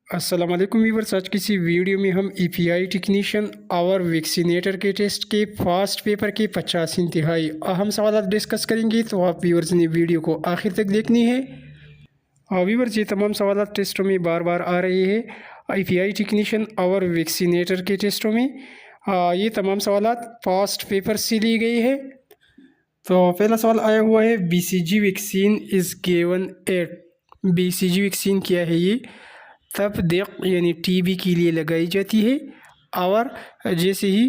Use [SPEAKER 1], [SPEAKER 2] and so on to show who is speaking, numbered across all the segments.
[SPEAKER 1] अस्सलाम वालेकुम व्यूअर्स। आज किसी वीडियो में हम ईपीआई टेक्नीशियन और वैक्सीनेटर के टेस्ट के फर्स्ट पेपर के 50 इंतहाई अहम सवाल डिस्कस करेंगे, तो आप व्यूअर्स ने वीडियो को आखिर तक देखनी है। व्यूअर्स, ये तमाम सवाल टेस्टों में बार बार आ रहे हैं। ईपीआई टेक्नीशियन और वैक्सीनेटर के टेस्टों में ये तमाम सवाल फर्स्ट पेपर से लिए गए हैं। तो पहला सवाल आया हुआ है, BCG vaccine is given eight. BCG vaccine क्या है? ये तब्दीक यानी टीबी के लिए लगाई जाती है और जैसे ही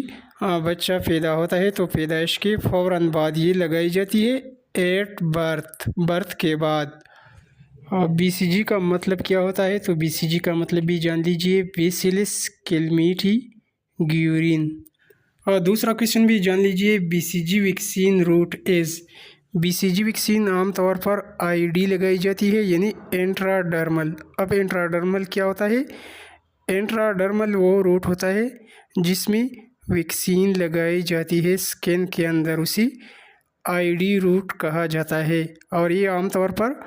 [SPEAKER 1] बच्चा पैदा होता है तो पैदाइश के फ़ौरन बाद ये लगाई जाती है एट बर्थ के बाद। बीसीजी का मतलब क्या होता है? तो बीसीजी का मतलब भी जान लीजिए, बेसिलस क्लैमिडी ग्यूरिन। और दूसरा क्वेश्चन भी जान लीजिए, BCG vaccine route is. BCG vaccine आमतौर पर आईडी लगाई जाती है यानी इंट्राडर्मल। अब इंट्राडर्मल क्या होता है? इंट्राडर्मल वो रूट होता है जिसमें वैक्सीन लगाई जाती है स्किन के अंदर, उसी आईडी रूट कहा जाता है। और ये आमतौर पर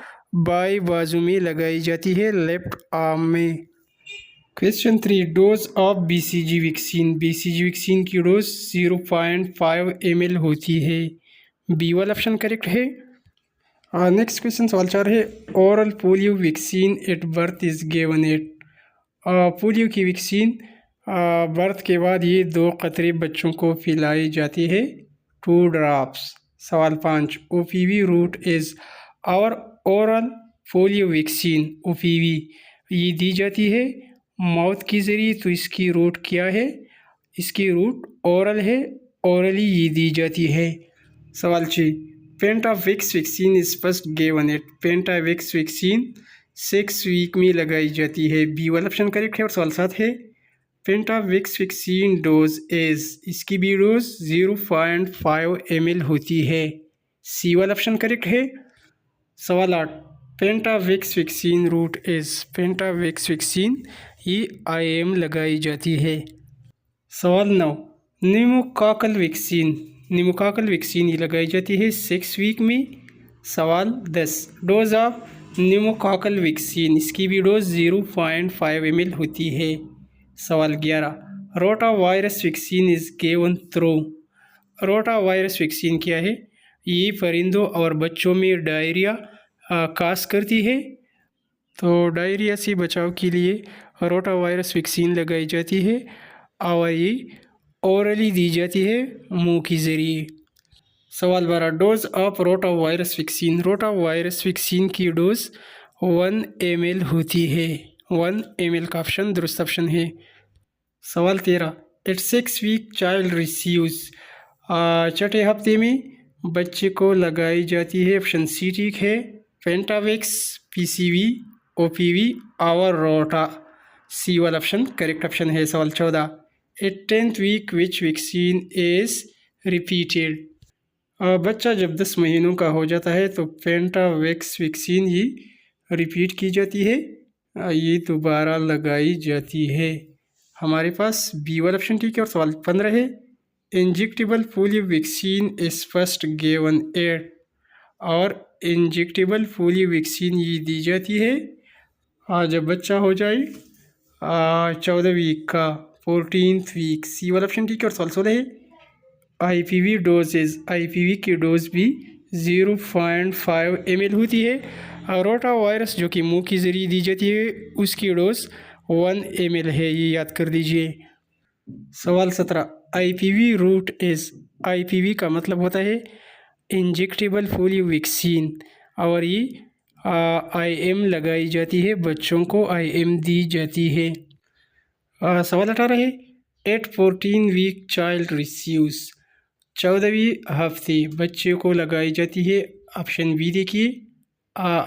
[SPEAKER 1] बाएं बाजू में लगाई जाती है, लेफ्ट आर्म में। Question 3, dose of BCG vaccine. BCG vaccine की डोज 0.5 ml होती है। बी वाला ऑप्शन करेक्ट है। नेक्स्ट क्वेश्चन सवाल 4 है, oral polio vaccine at birth is given eight. Polio की वैक्सीन बर्थ के बाद ये 2 कतरे बच्चों को पिलाई जाती है, 2 ड्रॉप्स। सवाल 5, ओपीवी रूट इज़। और ओरल पोलियो वैक्सीन ओपीवी ये दी जाती है माउथ के ज़रिए, तो इसकी रूट क्या है? इसकी रूट ओरल है, ओरली ये दी जाती है। सवाल 6, pentavax vaccine is first given at. Pentavax vaccine 6 week में लगाई जाती है। बी वाला ऑप्शन करेक्ट है। और सवाल 7 है, पेंटावेक्स वैक्सीन डोज इज। इसकी भी डोज 0.5 ml होती है। सी वाला ऑप्शन करेक्ट है। सवाल 8, पेंटावेक्स वैक्सीन रूट इज। पेंटावेक्स वैक्सीन ये IM लगाई जाती है। सवाल 9, न्यूमोकॉकल वैक्सीन। न्यूमोकॉकल वैक्सीन ये लगाई जाती है 6 वीक में। सवाल 10, डोज ऑफ न्यूमोकॉकल वैक्सीन। इसकी भी डोज 0.5 ml होती है। सवाल 11, rota virus vaccine is given through. Rota virus vaccine क्या है? ये परिंदों और बच्चों में डायरिया कास करती है, तो डायरिया से बचाव के लिए रोटा वायरस वैक्सीन लगाई जाती है और ये ओरली दी जाती है मुंह के ज़रिए। सवाल 12, dose of rota virus vaccine. Rota virus vaccine की डोज 1 ml होती है। 1 ml का ऑप्शन दुरुस्त ऑप्शन है। सवाल 13, एट 6 वीक चाइल्ड रिसीव्स। छठे हफ्ते में बच्चे को लगाई जाती है, ऑप्शन सी ठीक है, पेंटावेक्स, PCV, OPV और रोटा। सी वाला ऑप्शन करेक्ट ऑप्शन है। सवाल 14, at 10th week which vaccine is repeated. बच्चा जब 10 महीनों का हो जाता है तो पेंटावेक्स वैक्सीन ये रिपीट की जाती है, ये दोबारा लगाई जाती है। हमारे पास बी वाला ऑप्शन ठीक है। और सवाल 15 है, injectable polio vaccine is first given eight. और इंजेक्टेबल पोलियो वैक्सीन ये दी जाती है जब बच्चा हो जाए 14 वीक का, 14th वीक। सी वाला ऑप्शन ठीक है। और सवाल 16 है, IPV डोजेज। IPV की डोज भी 0.5 ml होती है। और रोटा वायरस जो कि मुंह के ज़रिए दी जाती है उसकी डोज 1 ml है, ये याद कर दीजिए। सवाल 17, IPV रूट इज़। IPV का मतलब होता है इंजेक्टेबल पोलियो वैक्सीन और ये IM लगाई जाती है, बच्चों को IM दी जाती है। सवाल 18 है, एट 14 वीक चाइल्ड रिसीव्स। 14वीं हफ्ते बच्चे को लगाई जाती है, ऑप्शन बी देखिए,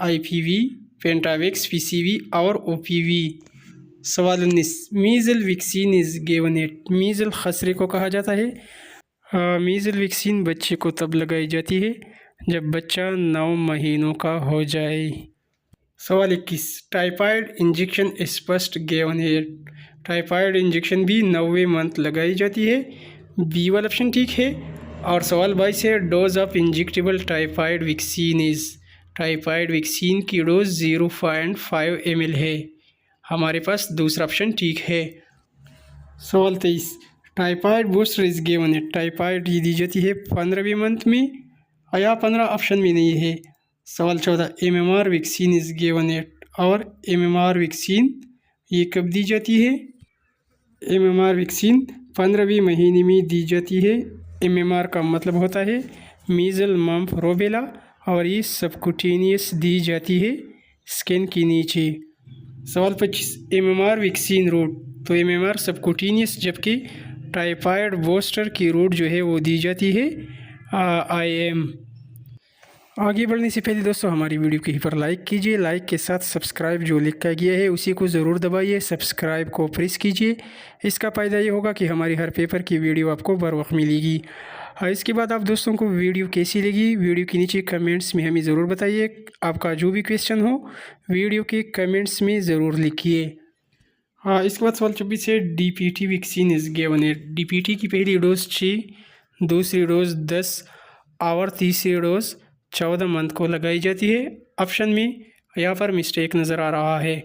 [SPEAKER 1] IPV, पेंटावेक्स, PCV और OPV। सवाल 19, measle vaccine is given at. Measle खसरे को कहा जाता है। मीज़ल वैक्सीन बच्चे को तब लगाई जाती है जब बच्चा 9 महीनों का हो जाए। सवाल 21, typhoid injection is first given eight. Typhoid injection भी 9वें मंथ लगाई जाती है। बी वाला ऑप्शन ठीक है। और सवाल 22 है, dose of injectable typhoid vaccine is. Typhoid vaccine की डोज 0.5 ml है। हमारे पास दूसरा ऑप्शन ठीक है। सवाल 23, typhoid booster is given eight, typhoid ये दी जाती है 15वीं मंथ में या 15 ऑप्शन में नहीं है। सवाल 14, MMR vaccine is given eight, और MMR वैक्सीन ये कब दी जाती है? MMR वैक्सीन 15वीं महीने में दी जाती है। MMR का मतलब होता है मीजल मम्प रोबेला, और ये सबकुटेनियस दी जाती है स्किन के नीचे। सवाल 25, MMR वैक्सीन रूट, तो MMR सबकुटेनियस, जबकि टाइफाइड बूस्टर की रूट जो है वो दी जाती है IM। आगे बढ़ने से पहले दोस्तों हमारी वीडियो के पर लाइक कीजिए, लाइक के साथ सब्सक्राइब जो लिखा गया है उसी को ज़रूर दबाइए, सब्सक्राइब को प्रेस कीजिए। इसका फ़ायदा ये होगा कि हमारी हर पेपर की वीडियो आपको बर वक्त मिलेगी। इसके बाद आप दोस्तों को वीडियो कैसी लगी, वीडियो के नीचे कमेंट्स में हमें ज़रूर बताइए। आपका जो भी क्वेश्चन हो वीडियो के कमेंट्स में ज़रूर लिखिए। इसके बाद सवाल 24 है, DPT वैक्सीन इज़ गिवन है। DPT की पहली डोज 6, दूसरी डोज 10 और तीसरी डोज 14 मंथ को लगाई जाती है। ऑप्शन में यहाँ पर मिस्टेक नज़र आ रहा है।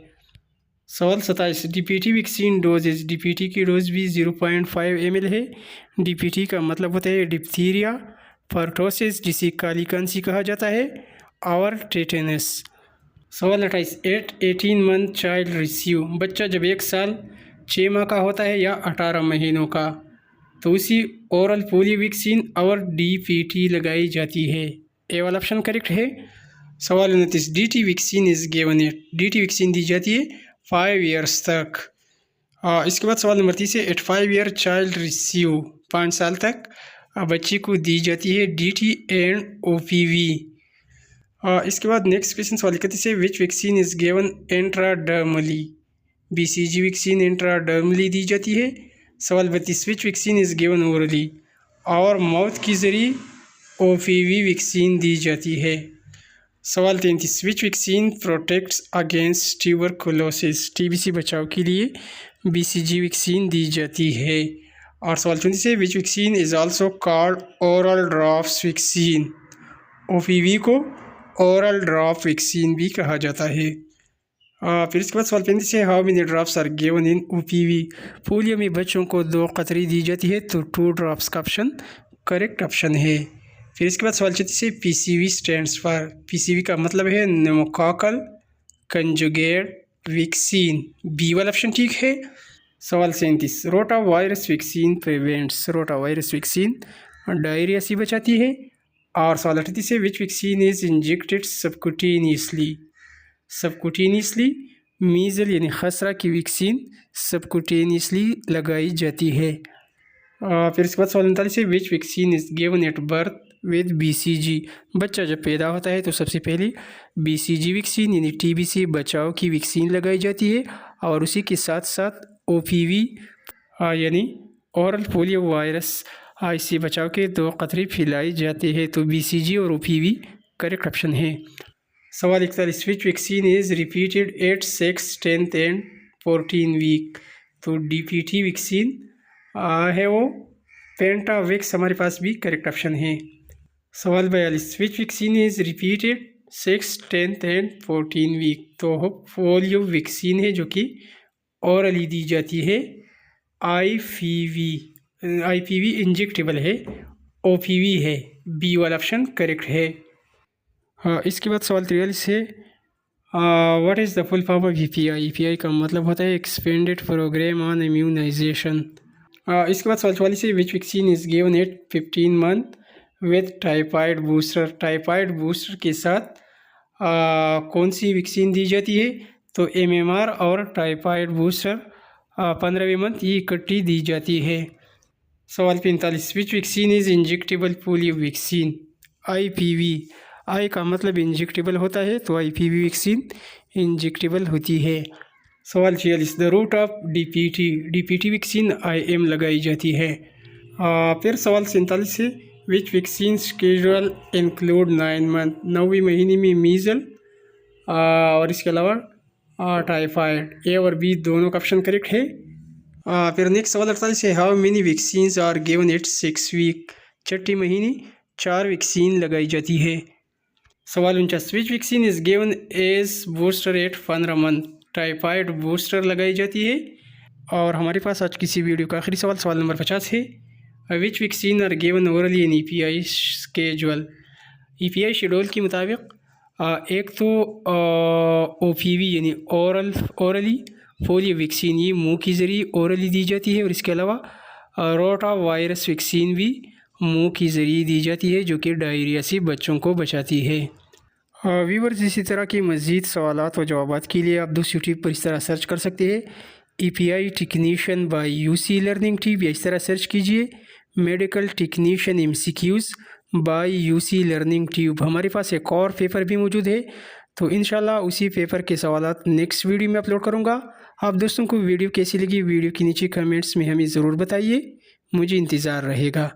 [SPEAKER 1] सवाल 27, DPT vaccine dose is, DPT की डोज भी 0.5 ml है। DPT का मतलब होता है डिप्थीरिया, परटोसिस जिसे काली कांसी कहा जाता है, और टेटेनस। सवाल 28, 18 मंथ चाइल्ड रिसीव, बच्चा जब 1 साल 6 माह का होता है या 18 महीनों का, तो उसी ओरल पोलियो वैक्सीन और DPT लगाई जाती है। ए वाला ऑप्शन करेक्ट है। सवाल 29, DT vaccine is given at, DT vaccine दी जाती है 5 ईयर्स तक। इसके बाद सवाल नंबर 30 है, एट 5 ईयर चाइल्ड रिसीव, 5 साल तक बच्चे को दी जाती है DT एंड OPV। इसके बाद नेक्स्ट क्वेश्चन सवाल 31 है, which vaccine is given intradermally, BCG vaccine intradermally दी जाती है। सवाल 32, which vaccine is given orally, और माउथ के ज़रिए OPV वैक्सीन दी जाती है। सवाल 33, which vaccine protects against tuberculosis, TB से बचाव के लिए BCG वैक्सीन दी जाती है। और सवाल 34 है, which vaccine is also called oral drops vaccine, OPV को ओरल ड्रॉप वैक्सीन भी कहा जाता है। फिर इसके बाद सवाल 35 है, how many drops are given in OPV, polio में बच्चों को 2 कतरी दी जाती है, तो 2 ड्रॉप्स का ऑप्शन करेक्ट ऑप्शन है। फिर इसके बाद सवाल 36 है, PCV स्टैंड्स फॉर, PCV का मतलब है न्यूमोकॉकल कंजुगेट वैक्सीन, B वाला ऑप्शन ठीक है। सवाल 37, rota virus vaccine prevents, rota virus vaccine diarrhoea से बचाती है। और सवाल 38 है, which vaccine is injected subcutaneously, subcutaneously मीजल यानी खसरा की वैक्सीन सबकुटेनियसली लगाई जाती है। फिर इसके बाद सवाल 39 है, which vaccine is given at birth with BCG, बच्चा जब पैदा होता है तो सबसे पहले BCG वैक्सीन यानी TB से बचाव की वैक्सीन लगाई जाती है, और उसी के साथ साथ OPV यानी ओरल पोलियो वायरस इससे बचाव के 2 कतरे फैलाई जाते हैं, तो BCG और OPV करेक्ट ऑप्शन है। सवाल 41, which vaccine is repeated at 6, 10 and 14 week, तो DPT वैक्सीन है वो पेंटावेक्स हमारे पास भी करेक्ट ऑप्शन है। सवाल 42, which vaccine is repeated 6, 10 and 14 week, तो पोलियो वैक्सीन है जो कि ओरली दी जाती है। IPV इंजेक्टेबल है, OPV है, B वाला ऑप्शन करेक्ट है। इसके बाद सवाल 43 है, what is the full form of EPI, EPI का मतलब होता है एक्सपेंडेड प्रोग्राम ऑन इम्यूनाइजेशन। इसके बाद सवाल 44 है, which vaccine is given eight 15 month with typhoid booster, typhoid booster के साथ कौन सी वैक्सीन दी जाती है, तो MMR और टाइफाइड बूस्टर 15वें मंथ ये इकट्ठी दी जाती है। सवाल 45, विच vaccine is injectable polio vaccine, IPV, I का मतलब इंजेक्टेबल होता है, तो IPV वैक्सीन इंजेक्टेबल होती है। सवाल 46, the route of DPT vaccine IM लगाई जाती है। फिर सवाल 47 है, which vaccine schedule include 9 month, 9वें महीने में मीजल और इसके अलावा टाइफाइड, A और B दोनों का ऑप्शन करेक्ट है। फिर नेक्स्ट सवाल 48 है, how many vaccines are given at 6 week, 6 महीने 4 वैक्सीन लगाई जाती है। सवाल 49, which vaccine is given as booster at 15 month, typhoid booster लगाई जाती है। और हमारे पास आज किसी वीडियो का आखिरी सवाल नंबर 50 है। Which vaccine are given orally in EPI schedule. EPI schedule के मुताबिक एक तो OPV यानी ओरली पोलियो वैक्सीन ये मुंह के ज़रिए ओरली दी जाती है, और इसके अलावा रोटा वायरस वैक्सीन भी मुंह के ज़रिए दी जाती है, जो कि डायरिया से बच्चों को बचाती है। व्यूअर्स, इसी तरह के मज़ीद सवालात व जवाबात के लिए आप दोस्त यूट्यूब पर इस तरह सर्च कर सकते हैं EPI technician by UC learning team, या इस तरह सर्च कीजिए medical technician MCQs by UC learning tube. हमारे पास एक और पेपर भी मौजूद है, तो इंशाल्लाह उसी पेपर के सवालात नेक्स्ट वीडियो में अपलोड करूँगा। आप दोस्तों को वीडियो कैसी लगी वीडियो के नीचे कमेंट्स में हमें ज़रूर बताइए, मुझे इंतज़ार रहेगा।